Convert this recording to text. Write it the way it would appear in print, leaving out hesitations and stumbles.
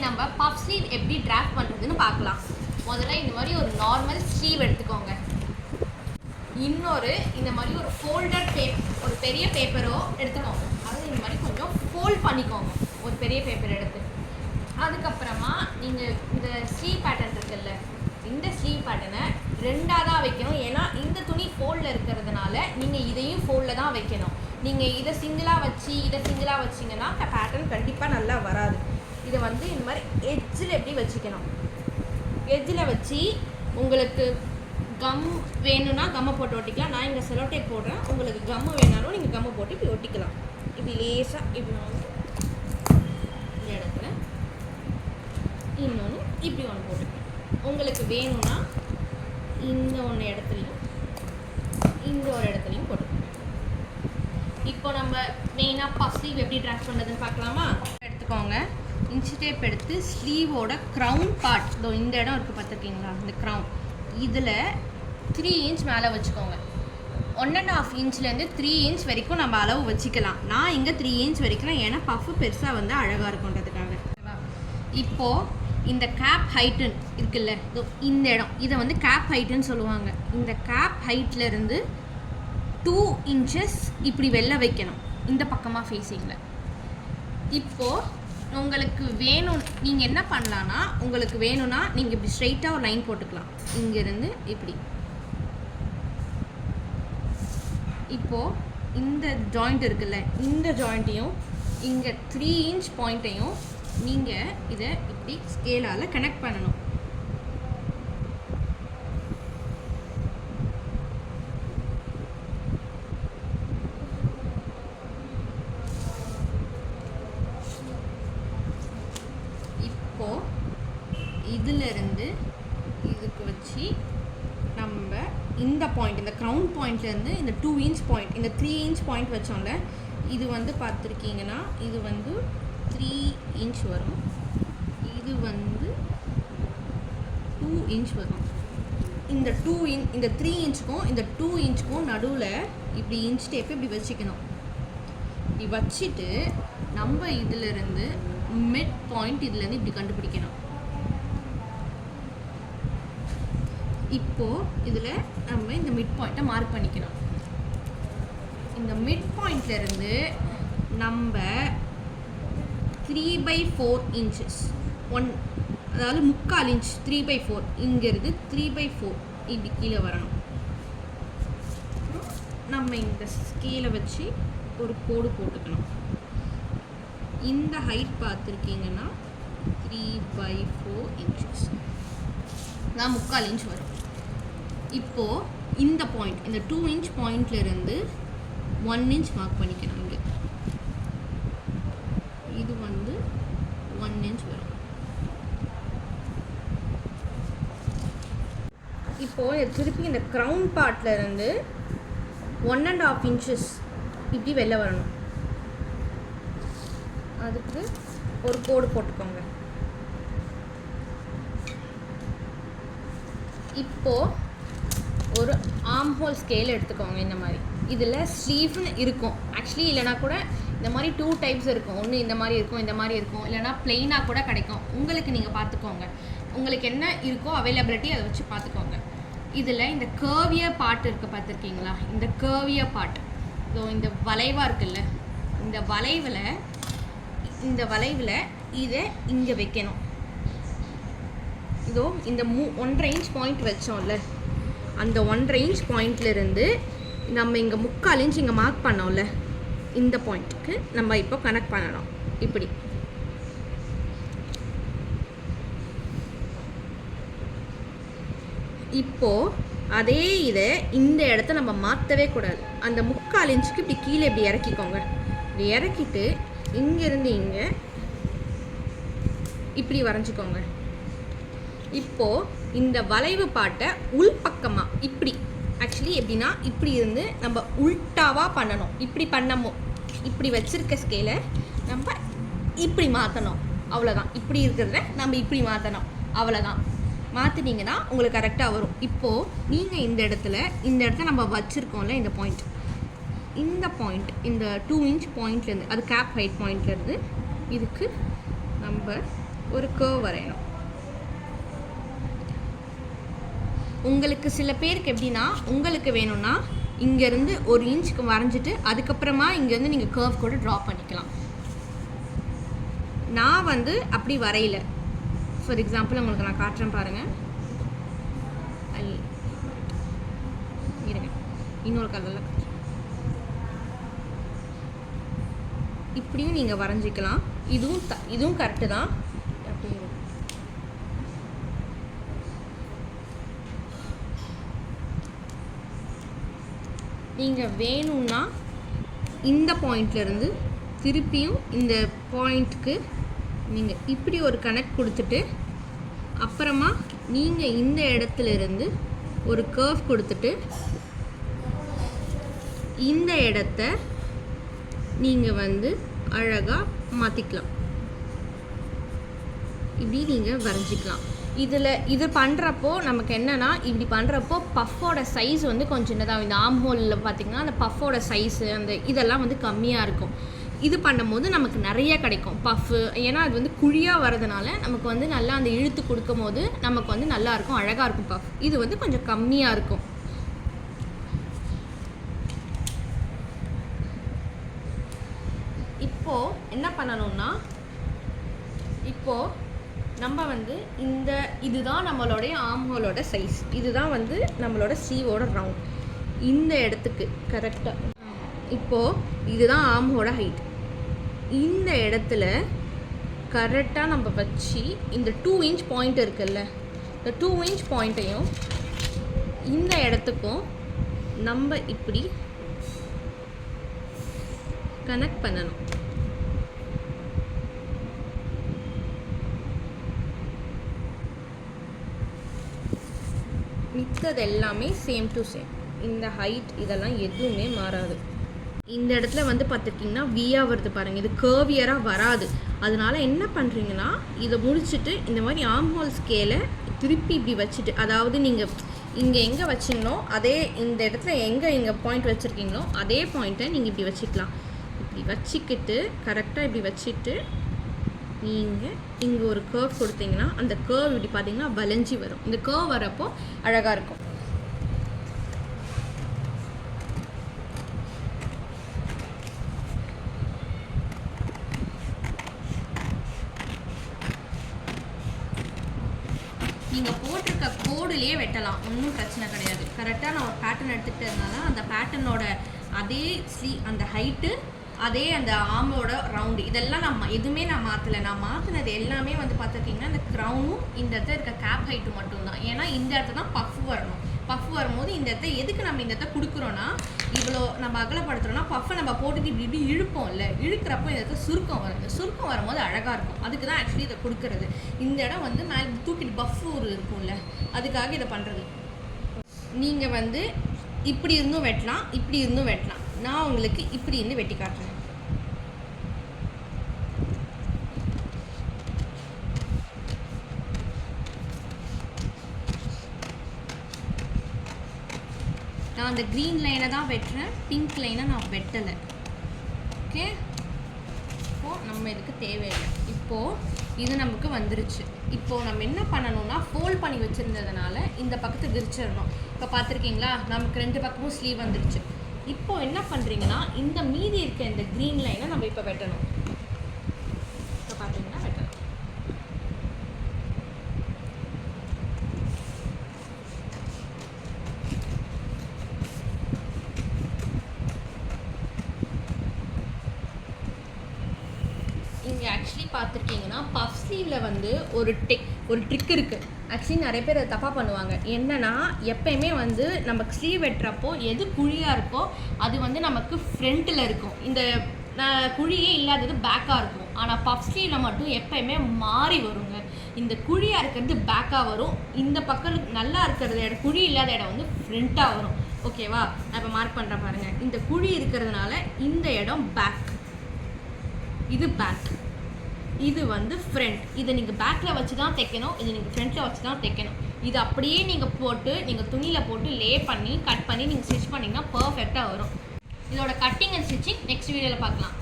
நம்ம puff sleeve எப்படி draft பண்ணுறதுன்னு பார்க்கலாம். முதல்ல இந்த மாதிரி ஒரு நார்மல் ஸ்லீவ் எடுத்துக்கோங்க. இன்னொரு இந்த மாதிரி ஒரு ஃபோல்டட் ஒரு பெரிய பேப்பரோ எடுத்துக்கோங்க. அது இந்த மாதிரி கொஞ்சம் ஃபோல்ட் பண்ணிக்கோங்க ஒரு பெரிய பேப்பர் எடுத்து. அதுக்கப்புறமா நீங்கள் இந்த ஸ்லீவ் பேட்டர்ன் இருக்குல்ல, இந்த ஸ்லீவ் பேட்டர்னை ரெண்டாக தான் வைக்கணும். ஏன்னா இந்த துணி ஃபோல்டில் இருக்கிறதுனால நீங்கள் இதையும் ஃபோல்டில் தான் வைக்கணும். நீங்கள் இதை சிங்கிளாக வச்சிங்கன்னா பேட்டர்ன் கண்டிப்பாக நல்லா வராது. இதை வந்து இந்த மாதிரி எட்ஜில் எப்படி வச்சுக்கணும். எட்ஜில் வச்சு உங்களுக்கு கம் வேணும்னா கம்மை போட்டு ஒட்டிக்கலாம். நான் இங்கே செலோ டேப் போடுறேன். உங்களுக்கு கம்மு வேணாலும் நீங்கள் கம்மை போட்டு இப்படி ஒட்டிக்கலாம். இப்படி லேசாக இப்படி வந்து இந்த இடத்துல இன்னொன்று இப்படி ஒன்று போட்டுக்கலாம். உங்களுக்கு வேணும்னா இந்த ஒன்று இடத்துலையும் இந்த ஒரு இடத்துலையும் போட்டுக்கலாம். இப்போ நம்ம மெயினாக பஃப் ஸ்லீவ் எப்படி ட்ராக் பண்ணுறதுன்னு பார்க்கலாமா? எடுத்துக்கோங்க. இன்ச் டேப் எடுத்து ஸ்லீவோட க்ரௌன் பார்ட், இதோ இந்த இடம் இருக்குது பார்த்துருக்கீங்களா, இந்த க்ரௌன், இதில் 3 இன்ச் மேலே வச்சுக்கோங்க. 1.5 இன்ச்லேருந்து 3 இன்ச் வரைக்கும் நம்ம அளவு வச்சுக்கலாம். நான் இங்கே 3 இன்ச் வரைக்கும், ஏன்னா பஃப்பு பெருசாக வந்து அழகாக இருக்குன்றதுக்காக. இப்போது இந்த கேப் ஹைட்டுன்னு இருக்குல்ல, இந்த இடம், இதை வந்து கேப் ஹைட்டுன்னு சொல்லுவாங்க. இந்த கேப் ஹைட்லேருந்து 2 இன்ச்சஸ் இப்படி வெளில வைக்கணும், இந்த பக்கமாக ஃபேஸிங்கில். இப்போது உங்களுக்கு வேணும், நீங்கள் என்ன பண்ணலான்னா, உங்களுக்கு வேணும்னா நீங்கள் இப்படி ஸ்ட்ரைட்டாக ஒரு லைன் போட்டுக்கலாம். இங்கேருந்து இப்படி. இப்போது இந்த ஜாயிண்ட் இருக்குல்ல, இந்த ஜாயிண்ட்டையும் இங்கே 3 இன்ச் பாயிண்ட்டையும் நீங்கள் இதை இப்படி ஸ்கேலால் கனெக்ட் பண்ணணும். இதிலிருந்து இதுக்கு வச்சு நம்ம இந்த பாயிண்ட், இந்த க்ரௌன் பாயிண்ட்லேருந்து இந்த 2 இன்ச் பாயிண்ட், இந்த 3 இன்ச் பாயிண்ட் வச்சோம்ல, இது வந்து பார்த்துருக்கீங்கன்னா இது வந்து 3 இன்ச் வரும், இது வந்து 2 இன்ச் வரும். இந்த 3 இன்ச்சுக்கும் இந்த 2 இன்ச்சுக்கும் நடுவில் இப்படி இன்ச் டேப் இப்படி வச்சுக்கணும். இப்படி வச்சுட்டு நம்ம இதிலிருந்து மிட் பாயிண்ட் இதுலேருந்து இப்படி கண்டுபிடிக்கணும். இப்போது இதில் நம்ம இந்த மிட் பாயிண்ட்டை மார்க் பண்ணிக்கணும். இந்த மிட் பாயிண்ட்லேருந்து நம்ம 3/4 இன்ச்சஸ், அதாவது 3/4 இன்ச், 3/4, இங்கேருந்து 3/4 இப்படி கீழே வரணும். நம்ம இந்த ஸ்கேலை வச்சு ஒரு கோடு போட்டுக்கணும். இந்த ஹைட் பார்த்துருக்கீங்கன்னா 3/4 இன்ச்சஸ் தான் 3/4 இன்ச் வரும். இப்போது இந்த பாயிண்ட், இந்த 2 இன்ச் பாயிண்ட்லேருந்து 1 இன்ச் மார்க் பண்ணிக்கணும். இங்கே இது வந்து 1 இன்ச் வரும். இப்போது திருப்பி இந்த க்ரௌன் பார்ட்லேருந்து 1.5 இன்ச்சஸ் இப்படி வெளில வரணும். அதுக்கு ஒரு கோடு போட்டுக்கோங்க. இப்போது ஒரு ஆர்ம் ஹோல் ஸ்கேல் எடுத்துக்கோங்க. இந்த மாதிரி இதில் ஸ்லீவ்னு இருக்கும் ஆக்சுவலி, இல்லைனா கூட இந்த மாதிரி 2 டைப்ஸ் இருக்கும். ஒன்று இந்த மாதிரி இருக்கும், இந்த மாதிரி இருக்கும், இல்லைனா பிளெயினாக கூட கிடைக்கும். உங்களுக்கு நீங்கள் பார்த்துக்கோங்க, உங்களுக்கு என்ன இருக்கோ அவைலபிலிட்டி அதை வச்சு பார்த்துக்கோங்க. இதில் இந்த கர்வியர் பார்ட் இருக்குது பார்த்துருக்கீங்களா, இந்த கர்வியர் பார்ட், ஸோ இந்த வளைவாக இருக்குல்ல, இந்த வளைவில் இதை இங்கே வைக்கணும். இதோ இந்த 1.5 இன்ச் பாயிண்ட் வச்சோம்ல, அந்த 1.5 இன்ச் பாயிண்ட்லேருந்து நம்ம இங்கே 3/4 இன்ச் இங்கே மார்க் பண்ணோம்ல, இந்த பாயிண்ட்டுக்கு நம்ம இப்போ கனெக்ட் பண்ணணும். இப்படி இப்போது அதே இதை இந்த இடத்த நம்ம மாற்றவே கூடாது. அந்த 3/4 இன்ச்சுக்கு இப்படி கீழே இப்படி இறக்கிக்கோங்க. இப்படி இறக்கிட்டு இங்கேருந்து இங்கே இப்படி வரைஞ்சிக்கோங்க. இப்போது இந்த வளைவு பாட்டை உள்பக்கமாக இப்படி, ஆக்சுவலி எப்படின்னா இப்படி இருந்து நம்ம உள்டாவாக பண்ணணும். இப்படி பண்ணமோ, இப்படி வச்சுருக்க ஸ்கேலை நம்ம இப்படி மாற்றணும், அவ்வளோதான். இப்படி இருக்கிறத நம்ம இப்படி மாற்றணும், அவ்வளோதான். மாற்றினீங்கன்னா உங்களுக்கு கரெக்டாக வரும். இப்போது நீங்கள் இந்த இடத்த நம்ம வச்சுருக்கோம்ல, இந்த பாயிண்ட் இந்த 2 இன்ச் பாயிண்ட்லேருந்து, அது கேப் ஹைட் பாயிண்ட்லேருந்து இதுக்கு நம்ம ஒரு கர்வ் வரையணும். உங்களுக்கு சில பேருக்கு எப்படின்னா, உங்களுக்கு வேணும்னா இங்கேருந்து 1 இன்ச்சுக்கு வரைஞ்சிட்டு அதுக்கப்புறமா இங்கேருந்து நீங்கள் கர்வ் கூட ட்ரா பண்ணிக்கலாம். நான் வந்து அப்படி வரையில. ஃபார் எக்ஸாம்பிள் உங்களுக்கு நான் காட்டுறேன் பாருங்கள். இருங்க, இன்னொரு கலரில் இப்படியும் நீங்கள் வரைஞ்சிக்கலாம். இதுவும் கரெக்டு தான். அப்படி நீங்கள் வேணும்னா இந்த பாயிண்ட்லேருந்து திருப்பியும் இந்த பாயிண்ட்டுக்கு நீங்கள் இப்படி ஒரு கனெக்ட் கொடுத்துட்டு அப்புறமா நீங்கள் இந்த இடத்துலேருந்து ஒரு கர்வ் கொடுத்துட்டு இந்த இடத்த நீங்கள் வந்து அழகாக மாற்றிக்கலாம். இப்படி நீங்கள் வரைஞ்சிக்கலாம். இது பண்ணுறப்போ நமக்கு என்னென்னா, இப்படி பண்ணுறப்போ பஃபோட சைஸ் வந்து கொஞ்சம் சின்னதாக, இந்த ஆர்ம் ஹோலில் பார்த்திங்கன்னா அந்த பஃபோட சைஸு அந்த இதெல்லாம் வந்து கம்மியாக இருக்கும். இது பண்ணும்போது நமக்கு நிறைய கிடைக்கும் பஃப்பு. ஏன்னா அது வந்து குழியாக வரதுனால நமக்கு வந்து நல்லா அந்த இழுத்து கொடுக்கும் போது நமக்கு வந்து நல்லாயிருக்கும், அழகாக இருக்கும் பஃப். இது வந்து கொஞ்சம் கம்மியாக இருக்கும். இப்போது என்ன பண்ணணும்னா, இப்போது நம்ம வந்து இதுதான் நம்மளுடைய ஆர்ம் ஹோலோட சைஸ். இதுதான் வந்து நம்மளோட ஸ்லீவோட ரவுண்ட். இந்த இடத்துக்கு கரெக்டாக இப்போது இதுதான் ஆர்ம் ஹோலோட ஹைட். இந்த இடத்துல கரெக்டாக நம்ம வச்சு இந்த 2 இன்ச் பாயிண்ட் இருக்குல்ல, இந்த 2 இன்ச் பாயிண்ட்டையும் இந்த இடத்துக்கும் நம்ம இப்படி கனெக்ட் பண்ணணும். மித்தது எல்லாமே சேம் டு சேம். இந்த ஹைட் இதெல்லாம் எதுவுமே மாறாது. இந்த இடத்துல வந்து பார்த்துருக்கிங்கன்னா வியாக வருது பாருங்கள், இது கர்வியராக வராது. அதனால என்ன பண்ணுறீங்கன்னா, இதை முடிச்சுட்டு இந்த மாதிரி ஆர்ம் ஹோல் ஸ்கேலை திருப்பி இப்படி வச்சுட்டு, அதாவது நீங்கள் இங்கே எங்கே வச்சிங்களோ அதே இந்த இடத்துல எங்கே பாயிண்ட் வச்சுருக்கீங்களோ அதே பாயிண்ட்டை நீங்கள் இப்படி வச்சுக்கலாம். இப்படி வச்சுக்கிட்டு கரெக்டாக இப்படி வச்சுட்டு நீங்கள் இங்கே ஒரு கர்வ் கொடுத்தீங்கன்னா அந்த கர்வ் இப்படி பார்த்தீங்கன்னா வளைஞ்சி வரும். இந்த கர்வ் வரப்போ அழகாக இருக்கும். நீங்கள் போட்டிருக்க கோடுலேயே வெட்டலாம், ஒன்றும் பிரச்சனை கிடையாது. கரெக்டாக நான் ஒரு பேட்டர்ன் எடுத்துக்கிட்டதுனால அந்த பேட்டர்னோட அதே அந்த ஹைட்டு அதே அந்த ஆர்மோட ரவுண்டு இதெல்லாம் எதுவுமே நான் மாற்றலை. நான் மாற்றினது எல்லாமே வந்து பார்த்துருக்கீங்கன்னா இந்த க்ரௌனும் இந்த இடத்துல இருக்க கேப் ஹைட்டு மட்டும்தான். ஏன்னா இந்த இடத்துல தான் பஃப் வரணும். பஃப் வரும்போது இந்த இடத்த எதுக்கு நம்ம இந்த இடத்த கொடுக்குறோன்னா, இவ்வளோ நம்ம அகலப்படுத்துகிறோன்னா பஃப்பை நம்ம போட்டுட்டு இப்படி இப்படி இழுப்போம் இல்லை, இழுக்கிறப்போ இந்த இடத்துல சுருக்கம் வரும். இந்த சுருக்கம் வரும்போது அழகாக இருக்கும். அதுக்கு தான் ஆக்சுவலி இதை கொடுக்குறது. இந்த இடம் வந்து மேலே தூக்கிட்டு பஃப் ஒரு இருக்கும்ல, அதுக்காக இதை பண்ணுறது. நீங்கள் வந்து இப்படி இருந்தும் வெட்டலாம், இப்படி இருந்தும் வெட்டலாம். நான் உங்களுக்கு இப்படி இருந்து வெட்டி காட்டுறேன். நான் அந்த க்ரீன் லைனை தான் வெட்டுறேன், பிங்க் லைனை நான் வெட்டலை. ஓகே, இப்போது நம்ம இதுக்கு தேவையில்லை. இப்போது இது நமக்கு வந்துருச்சு. இப்போது நம்ம என்ன பண்ணணும்னா, ஃபோல்ட் பண்ணி வச்சுருந்ததுனால இந்த பக்கத்தை விரிச்சிடணும். இப்போ பார்த்துருக்கீங்களா, நமக்கு 2 பக்கமும் ஸ்லீவ் வந்துருச்சு. இப்போ என்ன பண்ணுறீங்கன்னா, இந்த மீதி இருக்க இந்த க்ரீன் லைனை நம்ம இப்போ வெட்டணும். இப்போ பார்த்தீங்கன்னா வெட்டலாம். இங்கே ஆக்சுவலி பார்த்துருக்கீங்கன்னா பஃப் ஸ்லீவில் வந்து ஒரு ட்ரிக் இருக்குது. ஆக்சுவலி நிறைய பேர் அதை தப்பாக பண்ணுவாங்க. என்னென்னா, எப்பயுமே வந்து நமக்கு ஸ்லீவ் வெட்டுறப்போ எது குழியாக இருக்கோ அது வந்து நமக்கு ஃப்ரண்ட்டில் இருக்கும். இந்த குழியே இல்லாதது பேக்காக இருக்கும். ஆனால் பஃப் ஸ்லீவில் மட்டும் எப்பயுமே மாறி வருங்க. இந்த குழியாக இருக்கிறது பேக்காக வரும், இந்த பக்கம் நல்லா இருக்கிறது இடம், குழி இல்லாத இடம் வந்து ஃப்ரண்ட்டாக வரும். ஓகேவா, நான் இப்போ மார்க் பண்ணுறேன் பாருங்கள். இந்த குழி இருக்கிறதுனால இந்த இடம் பேக், இது பேக், இது வந்து ஃப்ரண்ட். இதை நீங்கள் பேக்கில் வச்சு தான் தைக்கணும், இது நீங்கள் ஃப்ரண்ட்டில் வச்சு தான் தைக்கணும். இது அப்படியே நீங்கள் போட்டு நீங்கள் துணியில் போட்டு லே பண்ணி கட் பண்ணி நீங்கள் ஸ்டிச் பண்ணிங்கன்னா பர்ஃபெக்டாக வரும். இதோட கட்டிங் அண்ட் ஸ்டிச்சிங் நெக்ஸ்ட் வீடியோவில் பார்க்கலாம்.